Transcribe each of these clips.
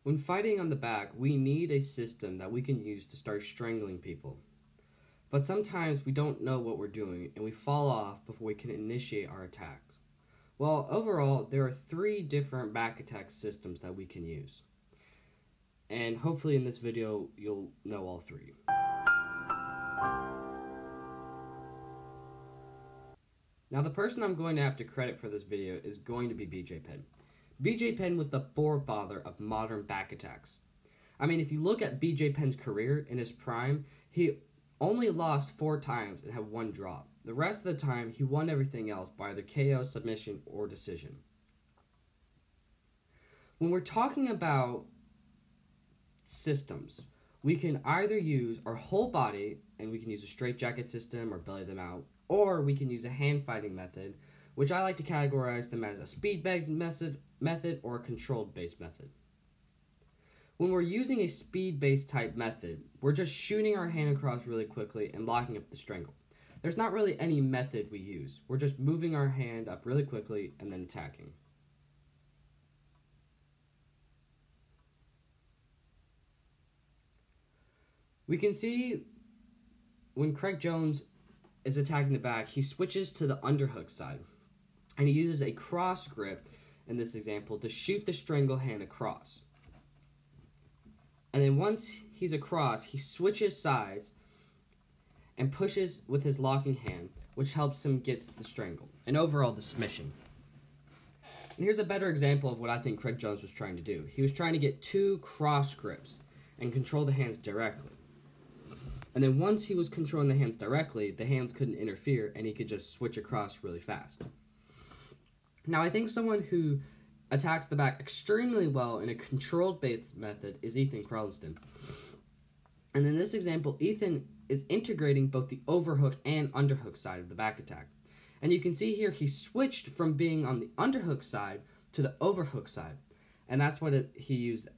When fighting on the back, we need a system that we can use to start strangling people. But sometimes we don't know what we're doing and we fall off before we can initiate our attacks. Well, overall, there are 3 different back attack systems that we can use. And hopefully in this video, you'll know all 3. Now, the person I'm going to have to credit for this video is going to be BJ Penn. BJ Penn was the forefather of modern back attacks. I mean, if you look at BJ Penn's career in his prime, he only lost 4 times and had 1 draw. The rest of the time, he won everything else by either KO, submission, or decision. When we're talking about systems, we can either use our whole body, and we can use a straitjacket system or belly them out, or we can use a hand fighting method, which I like to categorize them as a speed-based method or a controlled-based method. When we're using a speed-based type method, we're just shooting our hand across really quickly and locking up the strangle. There's not really any method we use. We're just moving our hand up really quickly and then attacking. We can see when Craig Jones is attacking the back, he switches to the underhook side, and he uses a cross grip in this example to shoot the strangle hand across. And then once he's across, he switches sides and pushes with his locking hand, which helps him get the strangle and overall the submission. And here's a better example of what I think Craig Jones was trying to do. He was trying to get 2 cross grips and control the hands directly. And then once he was controlling the hands directly, the hands couldn't interfere and he could just switch across really fast. Now, I think someone who attacks the back extremely well in a controlled-based method is Ethan Crelinsten. And in this example, Ethan is integrating both the overhook and underhook side of the back attack. And you can see here he switched from being on the underhook side to the overhook side. And that's what he used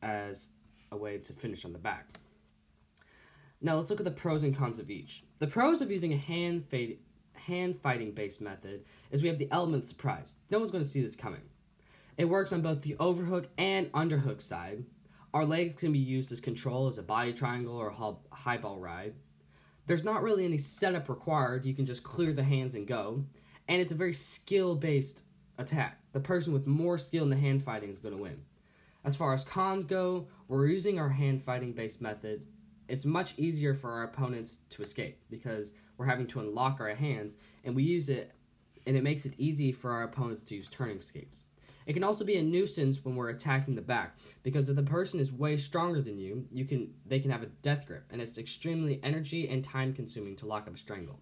as a way to finish on the back. Now let's look at the pros and cons of each. The pros of using a hand fighting based method is we have the element of surprise. No one's going to see this coming. It works on both the overhook and underhook side. Our legs can be used as control as a body triangle or a high ball ride. There's not really any setup required. You can just clear the hands and go. And it's a very skill-based attack. The person with more skill in the hand fighting is going to win. As far as cons go, we're using our hand fighting based method. It's much easier for our opponents to escape because we're having to unlock our hands, and we use it, and it makes it easy for our opponents to use turning escapes. It can also be a nuisance when we're attacking the back because if the person is way stronger than you, they can have a death grip, and it's extremely energy and time consuming to lock up a strangle.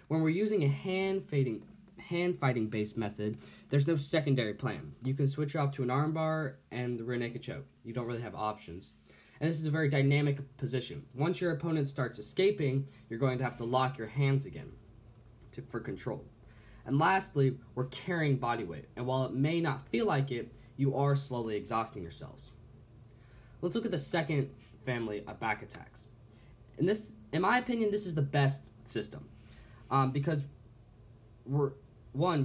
When we're using a hand fighting based method, there's no secondary plan. You can switch off to an armbar and the rear naked choke. You don't really have options. And this is a very dynamic position. Once your opponent starts escaping, you're going to have to lock your hands again for control. And lastly, we're carrying body weight. And while it may not feel like it, you are slowly exhausting yourselves. Let's look at the second family of back attacks. In my opinion, this is the best system because we're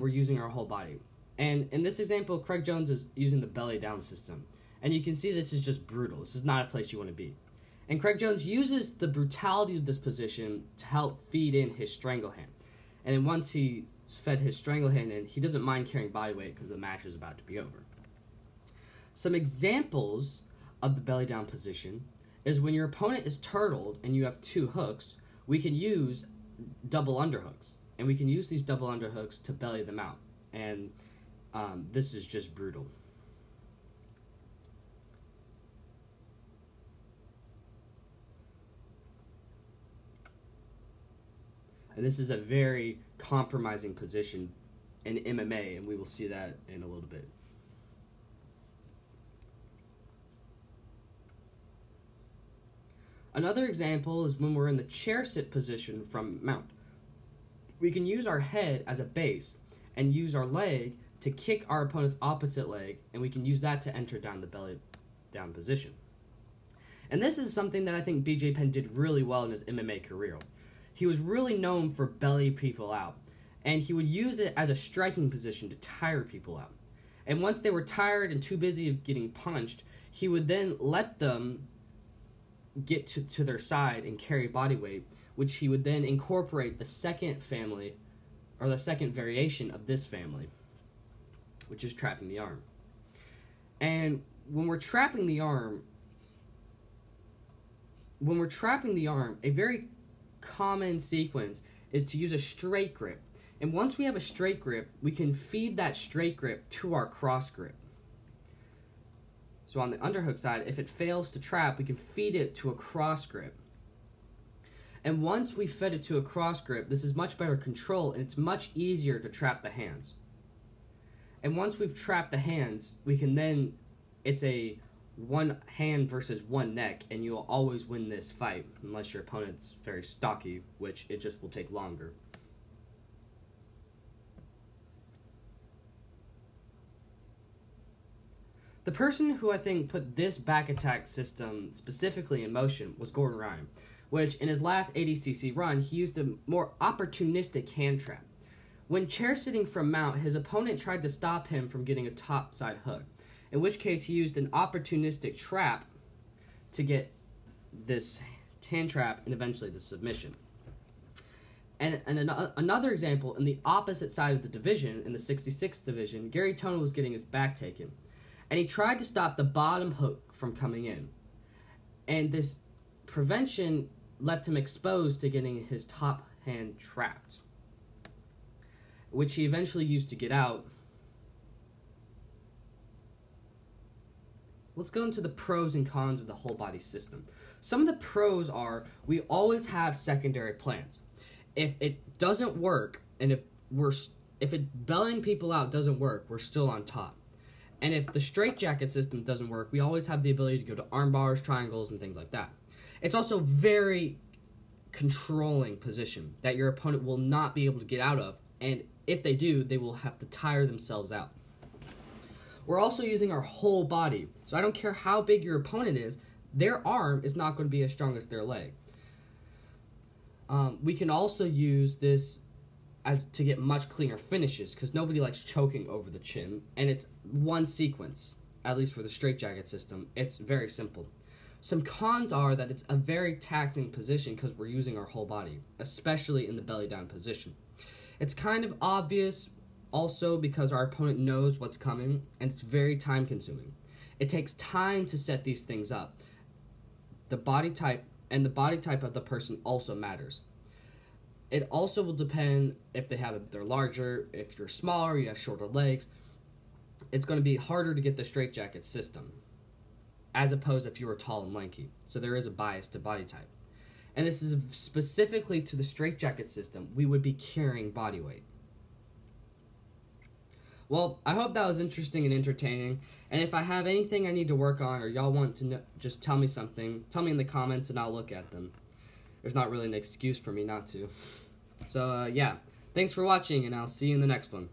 using our whole body. And in this example, Craig Jones is using the belly down system. And you can see this is just brutal. This is not a place you want to be. And Craig Jones uses the brutality of this position to help feed in his strangle hand. And then once he's fed his strangle hand in, he doesn't mind carrying body weight because the match is about to be over. Some examples of the belly down position is when your opponent is turtled and you have 2 hooks, we can use double underhooks. And we can use these double underhooks to belly them out. And this is just brutal. And this is a very compromising position in MMA, and we will see that in a little bit. Another example is when we're in the chair sit position from mount. We can use our head as a base and use our leg to kick our opponent's opposite leg, and we can use that to enter down the belly down position. And this is something that I think BJ Penn did really well in his MMA career. He was really known for belly people out, and he would use it as a striking position to tire people out. And once they were tired and too busy of getting punched, he would then let them get to their side and carry body weight, which he would then incorporate the second family, or the second variation of this family, which is trapping the arm. And when we're trapping the arm, a very common sequence is to use a straight grip. And once we have a straight grip, we can feed that straight grip to our cross grip. So on the underhook side, if it fails to trap, we can feed it to a cross grip. And once we fed it to a cross grip, this is much better control, and it's much easier to trap the hands. And once we've trapped the hands, we can then, it's a one hand versus one neck, and you'll always win this fight, unless your opponent's very stocky, which it just will take longer. The person who I think put this back attack system specifically in motion was Gordon Ryan, which in his last ADCC run, he used a more opportunistic hand trap. When chair sitting from mount, his opponent tried to stop him from getting a topside hook, in which case he used an opportunistic trap to get this hand trap and eventually the submission. And another example, in the opposite side of the division, in the 66th division, Gary Tono was getting his back taken. And he tried to stop the bottom hook from coming in. And this prevention left him exposed to getting his top hand trapped, which he eventually used to get out. Let's go into the pros and cons of the whole body system. Some of the pros are we always have secondary plans. If it doesn't work, and if bellying people out doesn't work, we're still on top. And if the straitjacket system doesn't work, we always have the ability to go to arm bars, triangles, and things like that. It's also very controlling position that your opponent will not be able to get out of, and if they do, they will have to tire themselves out. We're also using our whole body, so I don't care how big your opponent is, their arm is not going to be as strong as their leg. We can also use this to get much cleaner finishes, because nobody likes choking over the chin, and it's one sequence, at least for the straitjacket system. It's very simple. Some cons are that it's a very taxing position because we're using our whole body, especially in the belly down position. It's kind of obvious also because our opponent knows what's coming, and it's very time consuming. It takes time to set these things up. The body type of the person also matters. It also will depend if they're larger, if you're smaller, you have shorter legs. It's going to be harder to get the straitjacket system, as opposed if you were tall and lanky. So there is a bias to body type. And this is specifically to the straitjacket system. We would be carrying body weight. Well, I hope that was interesting and entertaining. And if I have anything I need to work on, or y'all want to know, just tell me something. Tell me in the comments and I'll look at them. There's not really an excuse for me not to. So, yeah. Thanks for watching, and I'll see you in the next one.